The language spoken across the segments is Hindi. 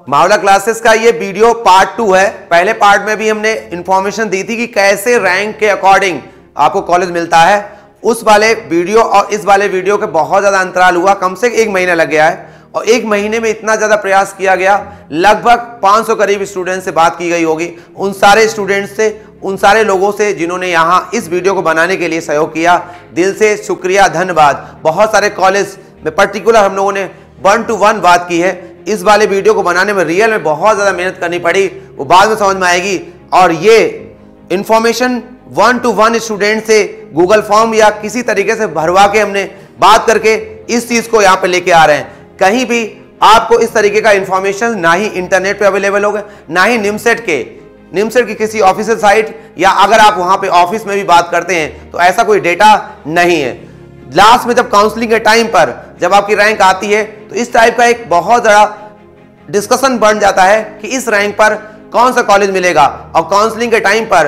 मावला क्लासेस का ये वीडियो पार्ट 2 है। पहले पार्ट में भी हमने इंफॉर्मेशन दी थी कि कैसे रैंक के अकॉर्डिंग आपको कॉलेज मिलता है। उस वाले वीडियो और इस वाले वीडियो के बहुत ज्यादा अंतराल हुआ, कम से 1 महीना लग गया है और 1 महीने में इतना ज्यादा प्रयास किया गया, लगभग 500 करीब स्टूडेंट से बात की गई होगी। उन सारे स्टूडेंट्स से, उन सारे लोगों से जिन्होंने यहाँ इस वीडियो को बनाने के लिए सहयोग किया, दिल से शुक्रिया, धन्यवाद। बहुत सारे कॉलेज में पर्टिकुलर हम लोगों ने 1 to 1 बात की है। इस वाले वीडियो को बनाने में रियल में बहुत ज्यादा मेहनत करनी पड़ी, वो बाद में समझ में आएगी। और ये इंफॉर्मेशन 1 to 1 स्टूडेंट से गूगल फॉर्म या किसी तरीके से भरवा के हमने बात करके इस चीज को यहाँ पे लेके आ रहे हैं। कहीं भी आपको इस तरीके का इंफॉर्मेशन ना ही इंटरनेट पे अवेलेबल होगा, ना ही निमसेट की किसी ऑफिशियल साइट, या अगर आप वहां पे ऑफिस में भी बात करते हैं तो ऐसा कोई डेटा नहीं है। लास्ट में जब काउंसलिंग के टाइम पर जब आपकी रैंक आती है तो इस टाइप का एक बहुत बड़ा डिस्कशन बन जाता है कि इस रैंक पर कौन सा कॉलेज मिलेगा। और काउंसलिंग के टाइम पर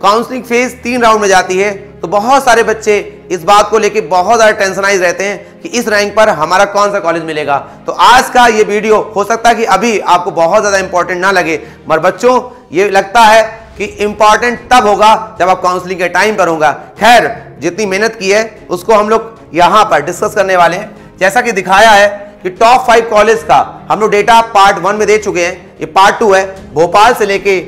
काउंसलिंग फेज 3 राउंड में जाती है तो बहुत सारे बच्चे इस बात को लेकर बहुत ज्यादा टेंशनाइज रहते हैं कि इस रैंक पर हमारा कौन सा कॉलेज मिलेगा। तो आज का ये वीडियो हो सकता है कि अभी आपको बहुत ज्यादा इंपॉर्टेंट ना लगे, मगर बच्चों ये लगता है कि इंपॉर्टेंट तब होगा जब आप काउंसलिंग के टाइम पर होगा। खैर, जितनी मेहनत की है उसको हम लोग यहाँ पर डिस्कस करने वाले हैं। जैसा कि दिखाया है कि टॉप 5 कॉलेज का हम लोग डेटा पार्ट 1 में दे चुके हैं, ये पार्ट 2 है। भोपाल से लेके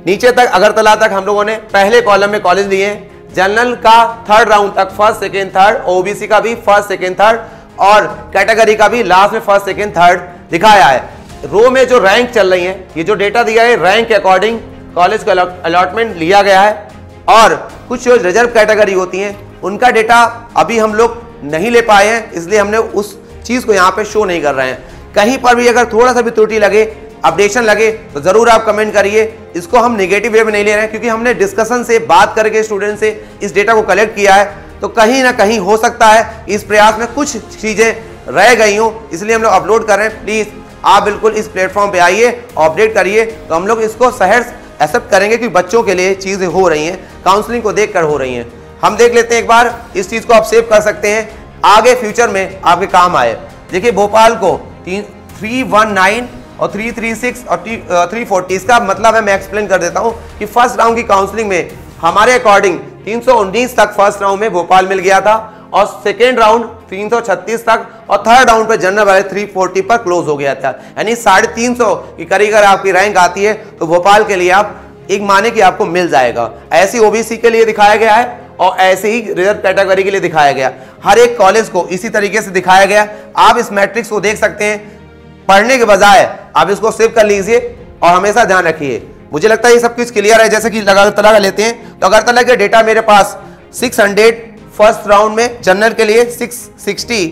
नीचे तक अगरतला तक हम लोगों ने पहले कॉलम में कॉलेज लिए हैं। जनरल का 3rd राउंड तक 1st, 2nd, 3rd, ओबीसी का भी 1st, 2nd, 3rd और कैटेगरी का भी लास्ट में 1st, 2nd, 3rd दिखाया है। रो में जो रैंक चल रही है, ये जो डेटा दिया है रैंक के अकॉर्डिंग कॉलेज का अलॉटमेंट लिया गया है। और कुछ जो रिजर्व कैटेगरी होती हैं उनका डेटा अभी हम लोग नहीं ले पाए हैं, इसलिए हमने उस चीज को यहाँ पे शो नहीं कर रहे हैं। कहीं पर भी अगर थोड़ा सा भी त्रुटि लगे, अपडेशन लगे तो जरूर आप कमेंट करिए। इसको हम नेगेटिव वे में नहीं ले रहे हैं, क्योंकि हमने डिस्कशन से बात करके स्टूडेंट से इस डेटा को कलेक्ट किया है। तो कहीं ना कहीं हो सकता है इस प्रयास में कुछ चीजें रह गई हों, इसलिए हम लोग अपलोड कर रहे हैं। प्लीज आप बिल्कुल इस प्लेटफॉर्म पे आइए, अपडेट करिए, तो हम लोग इसको सहर्ष एक्सेप्ट करेंगे कि बच्चों के लिए चीजें हो रही हैं, काउंसलिंग को देखकर हो रही हैं। हम देख लेते हैं एक बार, इस चीज को आप सेव कर सकते हैं, आगे फ्यूचर में आपके काम आए। देखिए भोपाल को 319 और 336 और 340, इसका मतलब है, मैं एक्सप्लेन कर देता हूं कि फर्स्ट राउंड की काउंसलिंग में हमारे अकॉर्डिंग 319 तक फर्स्ट राउंड में भोपाल मिल गया था और सेकेंड राउंड 336 तक और 3rd राउंड पे जनरल वाले 340 पर क्लोज हो गया था। यानी 350 की करीब अगर आपकी रैंक आती है तो भोपाल के लिए आप एक माने कि आपको मिल जाएगा। ऐसे ओबीसी के लिए दिखाया गया है और ऐसे ही रिजर्व कैटेगरी के लिए दिखाया गया। हर एक कॉलेज को इसी तरीके से दिखाया गया। आप इस मैट्रिक्स को देख सकते हैं, पढ़ने के बजाय आप इसको सेव कर लीजिए और हमेशा ध्यान रखिए। मुझे लगता है ये सब कुछ क्लियर है। जैसे कि अगरतला का लेते हैं तो अगरतला के डेटा मेरे पास 600 फर्स्ट राउंड में, जनरल के लिए 660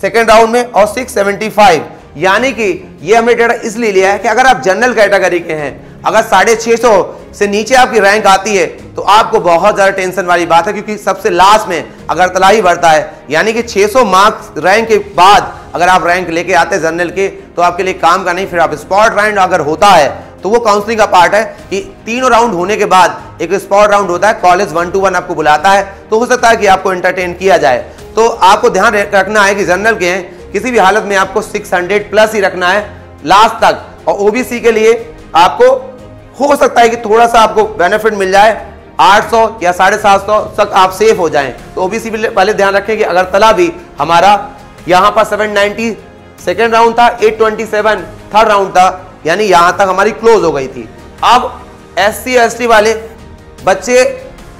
सेकेंड राउंड में और 675। यानी कि ये हमने डेटा इसलिए लिया है कि अगर आप जनरल कैटेगरी के हैं, अगर 650 से नीचे आपकी रैंक आती है तो आपको बहुत ज्यादा टेंशन वाली बात है, क्योंकि सबसे लास्ट में अगरतला ही बढ़ता है। यानी कि 600 मार्क्स रैंक के बाद अगर आप रैंक लेके आते हैं जनरल के तो आपके लिए काम का नहीं। फिर आप स्पॉट राउंड अगर होता है तो वो काउंसलिंग का पार्ट है कि 3 राउंड होने के बाद एक स्पॉट राउंड होता है, कॉलेज 1 to 1 आपको बुलाता है, तो हो सकता है कि आपको एंटरटेन किया जाए। तो आपको ध्यान रखना है कि जनरल के हैं किसी भी हालत में आपको 600 प्लस ही रखना है लास्ट तक। और ओबीसी के लिए आपको हो सकता है कि थोड़ा सा आपको बेनिफिट मिल जाए, 800 या 750 तक आप सेफ हो जाएं। तो ओबीसी वाले ध्यान रखें कि अगरतला भी हमारा यहाँ पर 790 सेकेंड राउंड था, 827 3rd राउंड था, यानी यहां तक हमारी क्लोज हो गई थी। अब SC ST वाले बच्चे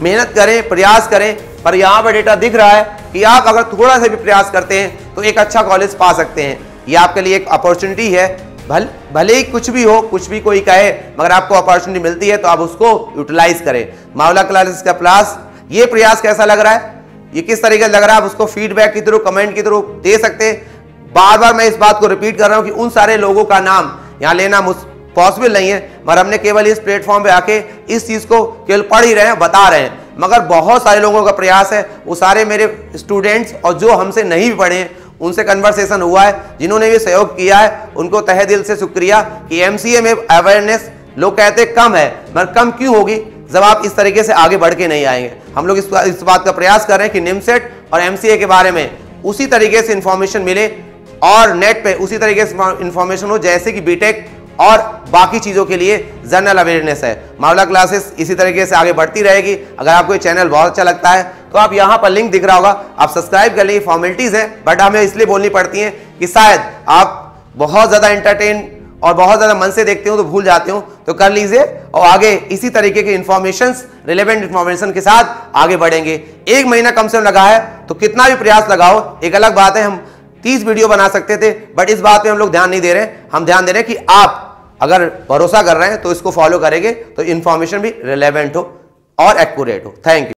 मेहनत करें, प्रयास करें, पर यहां पर डेटा दिख रहा है कि आप अगर थोड़ा सा भी प्रयास करते हैं तो एक अच्छा कॉलेज पा सकते हैं। ये आपके लिए एक अपॉर्चुनिटी है। भले ही कुछ भी हो, कुछ भी कोई कहे, मगर आपको अपॉर्चुनिटी मिलती है तो आप उसको यूटिलाइज करें। मावला क्लासेस का क्लास, ये प्रयास कैसा लग रहा है, ये किस तरीके से लग रहा है, आप उसको फीडबैक के थ्रू, कमेंट के थ्रू दे सकते हैं। बार बार मैं इस बात को रिपीट कर रहा हूं कि उन सारे लोगों का नाम यहाँ लेना पॉसिबल नहीं है, मगर हमने केवल इस प्लेटफॉर्म पे आके इस चीज को केवल पढ़ ही रहे हैं, बता रहे हैं। मगर बहुत सारे लोगों का प्रयास है, वो सारे मेरे स्टूडेंट्स और जो हमसे नहीं भी पढ़े हैं उनसे कन्वर्सेशन हुआ है, जिन्होंने भी सहयोग किया है, उनको तहे दिल से शुक्रिया। कि एमसीए में अवेयरनेस लोग कहते कम है, मगर कम क्यों होगी जब आप इस तरीके से आगे बढ़ के नहीं आएंगे। हम लोग इस बात का प्रयास कर रहे हैं कि निमसेट और एमसीए के बारे में उसी तरीके से इंफॉर्मेशन मिले और नेट पे उसी तरीके से इंफॉर्मेशन हो जैसे कि बीटेक और बाकी चीजों के लिए जनरल अवेयरनेस है। मामला क्लासेस इसी तरीके से आगे बढ़ती रहेगी। अगर आपको ये चैनल बहुत अच्छा लगता है तो आप यहां पर लिंक दिख रहा होगा, आप सब्सक्राइब कर लीजिए। फॉर्मेलिटीज है बट हमें इसलिए बोलनी पड़ती है कि शायद आप बहुत ज्यादा एंटरटेन और बहुत ज्यादा मन से देखते हो तो भूल जाते हो, तो कर लीजिए और आगे इसी तरीके के इंफॉर्मेशंस, रिलेवेंट इंफॉर्मेशन के साथ आगे बढ़ेंगे। 1 महीना कम से कम लगा है तो कितना भी प्रयास लगाओ, एक अलग बात है हम 30 वीडियो बना सकते थे बट इस बात पे हम लोग ध्यान नहीं दे रहे। हम ध्यान दे रहे हैं कि आप अगर भरोसा कर रहे हैं तो इसको फॉलो करेंगे तो इंफॉर्मेशन भी रिलेवेंट हो और एक्यूरेट हो। Thank you.